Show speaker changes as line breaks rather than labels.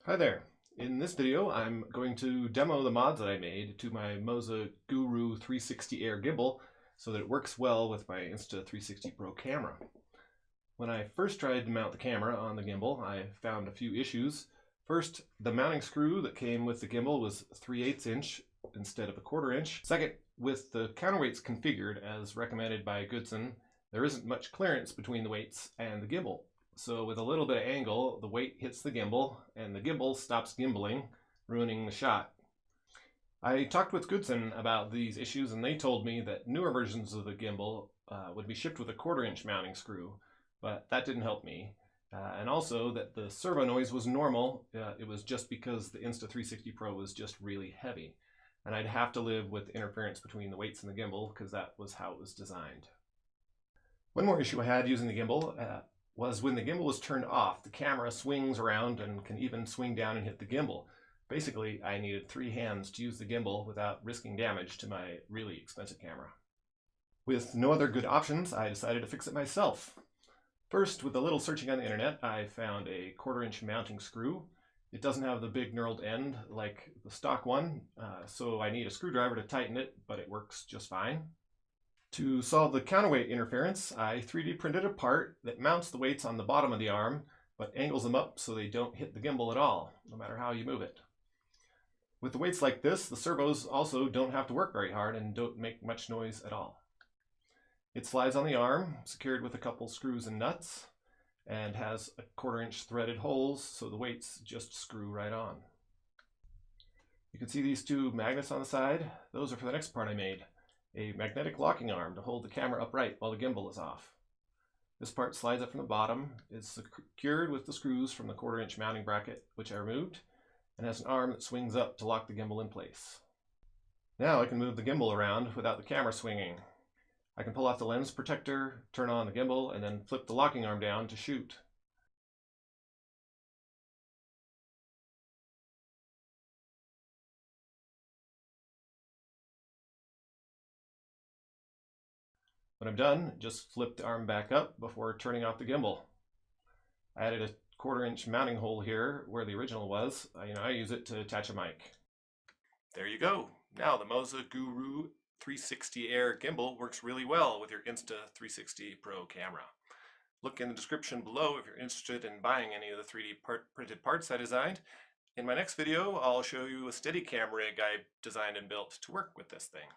Hi there. In this video, I'm going to demo the mods that I made to my Moza Guru 360 Air gimbal so that it works well with my Insta360 Pro camera. When I first tried to mount the camera on the gimbal, I found a few issues. First, the mounting screw that came with the gimbal was 3/8 inch instead of a 1/4 inch. Second, with the counterweights configured as recommended by Goodson, there isn't much clearance between the weights and the gimbal. So with a little bit of angle, the weight hits the gimbal and the gimbal stops gimbaling, ruining the shot. I talked with Goodson about these issues and they told me that newer versions of the gimbal would be shipped with a 1/4 inch mounting screw, but that didn't help me. And also that the servo noise was normal. It was just because the Insta360 Pro was just really heavy. And I'd have to live with interference between the weights and the gimbal because that was how it was designed. One more issue I had using the gimbal was when the gimbal was turned off, the camera swings around and can even swing down and hit the gimbal. Basically, I needed 3 hands to use the gimbal without risking damage to my really expensive camera. With no other good options, I decided to fix it myself. First, with a little searching on the internet, I found a 1/4 inch mounting screw. It doesn't have the big knurled end like the stock one, so I need a screwdriver to tighten it, but it works just fine. To solve the counterweight interference, I 3D printed a part that mounts the weights on the bottom of the arm, but angles them up so they don't hit the gimbal at all, no matter how you move it. With the weights like this, the servos also don't have to work very hard and don't make much noise at all. It slides on the arm, secured with a couple screws and nuts, and has a 1/4 inch threaded holes, so the weights just screw right on. You can see these 2 magnets on the side. Those are for the next part I made. A magnetic locking arm to hold the camera upright while the gimbal is off. This part slides up from the bottom, is secured with the screws from the 1/4 inch mounting bracket, which I removed, and has an arm that swings up to lock the gimbal in place. Now I can move the gimbal around without the camera swinging. I can pull off the lens protector, turn on the gimbal, and then flip the locking arm down to shoot. When I'm done, just flip the arm back up before turning off the gimbal. I added a 1/4 inch mounting hole here where the original was. I use it to attach a mic. There you go. Now the Moza Guru 360 Air gimbal works really well with your Insta360 Pro camera. Look in the description below if you're interested in buying any of the 3D printed parts I designed. In my next video, I'll show you a Steadicam rig I designed and built to work with this thing.